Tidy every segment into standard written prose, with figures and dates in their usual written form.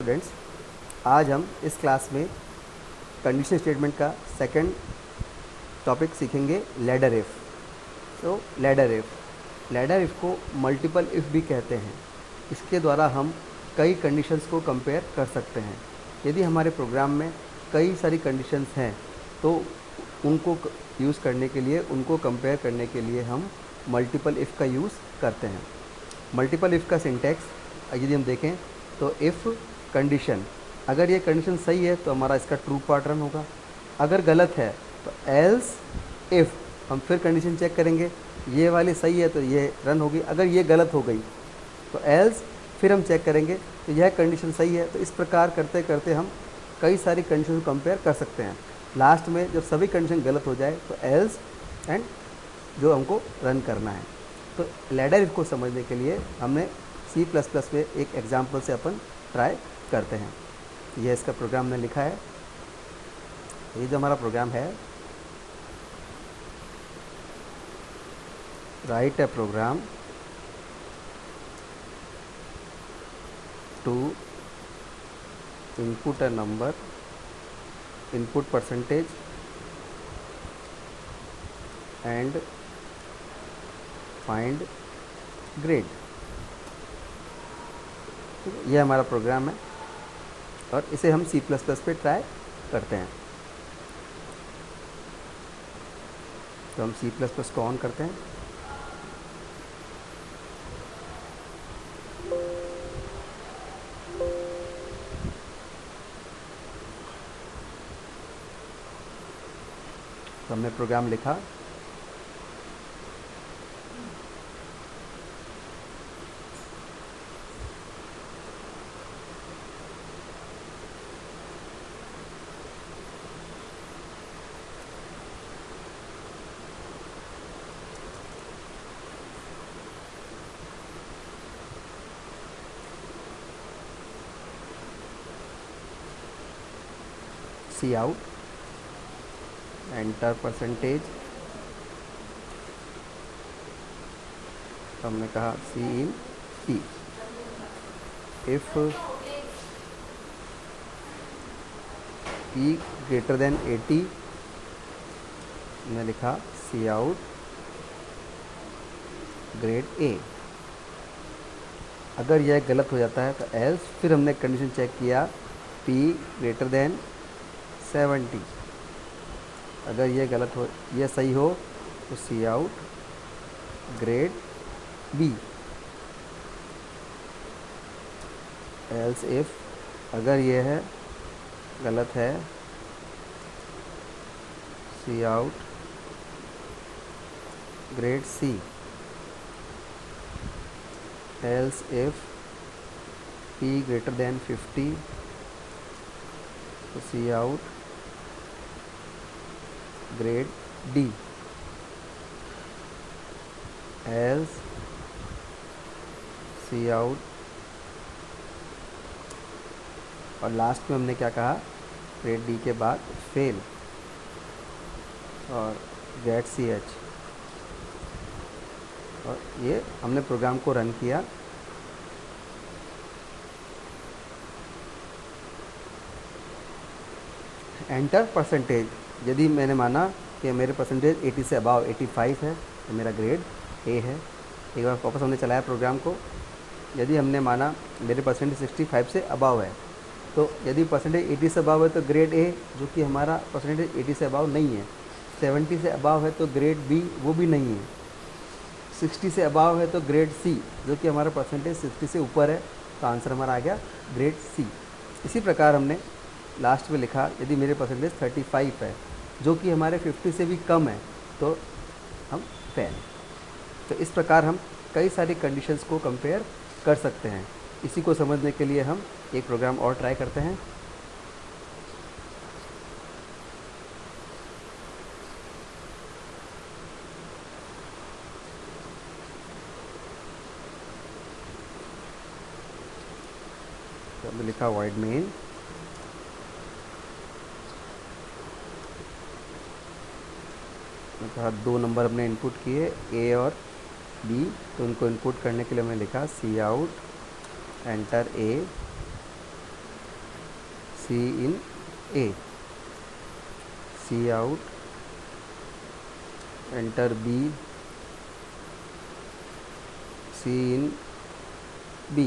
Students, आज हम इस क्लास में कंडीशन स्टेटमेंट का सेकंड टॉपिक सीखेंगे, लैडर इफ़। तो लैडर इफ़ को मल्टीपल इफ़ भी कहते हैं। इसके द्वारा हम कई कंडीशंस को कंपेयर कर सकते हैं। यदि हमारे प्रोग्राम में कई सारी कंडीशंस हैं तो उनको यूज़ करने के लिए, उनको कंपेयर करने के लिए हम मल्टीपल इफ़ का यूज़ करते हैं। मल्टीपल इफ़ का सिंटैक्स यदि हम देखें तो इफ़ कंडीशन, अगर ये कंडीशन सही है तो हमारा इसका ट्रू पार्ट रन होगा। अगर गलत है तो एल्स इफ़, हम फिर कंडीशन चेक करेंगे, ये वाली सही है तो ये रन होगी। अगर ये गलत हो गई तो एल्स, फिर हम चेक करेंगे तो यह कंडीशन सही है। तो इस प्रकार करते करते हम कई सारी कंडीशन को कंपेयर कर सकते हैं। लास्ट में जब सभी कंडीशन गलत हो जाए तो एल्स एंड जो हमको रन करना है। तो लैडर इफ़ को समझने के लिए हमने C++ में एक एग्जाम्पल से अपन ट्राई करते हैं। यह इसका प्रोग्राम ने लिखा है। ये जो हमारा प्रोग्राम है, write a program to input a number, input percentage and find grade. ये हमारा प्रोग्राम है और इसे हम C++ पे ट्राई करते हैं। तो हम C++ को ऑन करते हैं। तो हमने प्रोग्राम लिखा, सी आउट, एंटर परसेंटेज, तो हमने कहा cin P, if P greater than 80, हमने लिखा सी आउट ग्रेड ए। अगर यह गलत हो जाता है तो एल्स, फिर हमने कंडीशन चेक किया, P ग्रेटर देन 70। अगर यह गलत हो, यह सही हो तो cout grade B. Else if, अगर यह है गलत है, cout grade C. Else if P greater than 50 तो cout grade D. Else cout, और लास्ट में हमने क्या कहा, ग्रेड डी के बाद फेल और गेट सी एच। और ये हमने प्रोग्राम को रन किया। एंटर परसेंटेज, यदि मैंने माना कि मेरे परसेंटेज 80 से अबाव 85 है तो मेरा ग्रेड ए है। एक बार वापस हमने चलाया प्रोग्राम को। यदि हमने माना मेरे परसेंटेज 65 से अबाव है, तो यदि परसेंटेज 80 से अबाव है तो ग्रेड ए, जो कि हमारा परसेंटेज 80 से अबाव नहीं है। 70 से अबाव है तो ग्रेड बी, वो भी नहीं है। 60 से अबाव है तो ग्रेड सी, जो कि हमारा परसेंटेज 60 से ऊपर है, तो आंसर हमारा आ गया ग्रेड सी। इसी प्रकार हमने लास्ट में लिखा, यदि मेरे परसेंटेज 35 है, जो कि हमारे 50 से भी कम है, तो हम फेल। तो इस प्रकार हम कई सारी कंडीशंस को कंपेयर कर सकते हैं। इसी को समझने के लिए हम एक प्रोग्राम और ट्राई करते हैं। तो हमने लिखा void main, कहा 2 नंबर हमने इनपुट किए, ए और बी, तो उनको इनपुट करने के लिए हमने लिखा सी out enter a C in A, C out, enter B, C in B.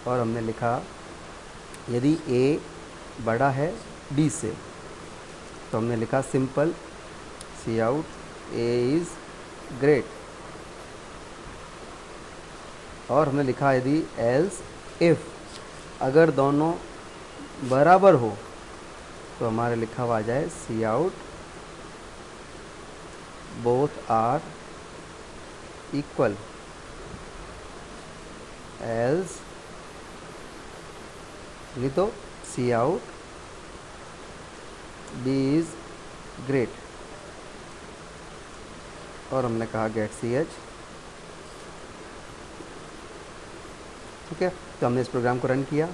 और हमने लिखा यदि ए बड़ा है बी से तो हमने लिखा simple cout a is great. और हमने लिखा यदि एल्स इफ़, अगर दोनों बराबर हो तो हमारे लिखा हुआ आ जाए cout both are equal, else नहीं तो cout B is great. और हमने कहा गेट सी एच। ठीक है, तो हमने इस प्रोग्राम को रन किया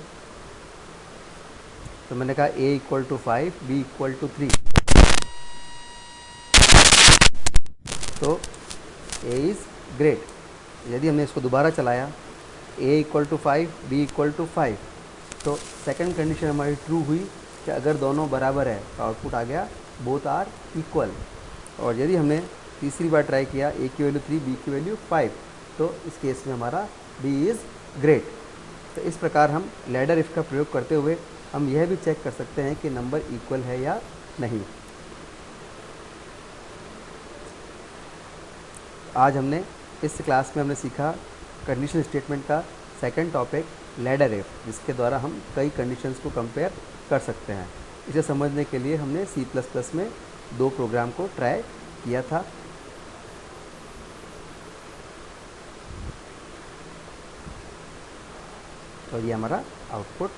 तो मैंने कहा a equal to 5, b equal to 3, तो a इज़ ग्रेट। यदि हमने इसको दोबारा चलाया a equal to 5, b equal to 5, तो सेकंड कंडीशन हमारी ट्रू हुई कि अगर दोनों बराबर है तो आउटपुट आ गया बोथ आर इक्वल। और यदि हमने तीसरी बार ट्राई किया a की वैल्यू 3, b की वैल्यू 5, तो इस केस में हमारा b इज़ ग्रेट। तो इस प्रकार हम लैडर इफ़ का प्रयोग करते हुए हम यह भी चेक कर सकते हैं कि नंबर इक्वल है या नहीं। आज हमने इस क्लास में हमने सीखा कंडीशनल स्टेटमेंट का सेकंड टॉपिक लैडर इफ़, जिसके द्वारा हम कई कंडीशंस को कंपेयर कर सकते हैं। इसे समझने के लिए हमने C++ में 2 प्रोग्राम को ट्राई किया था। और ये हमारा आउटपुट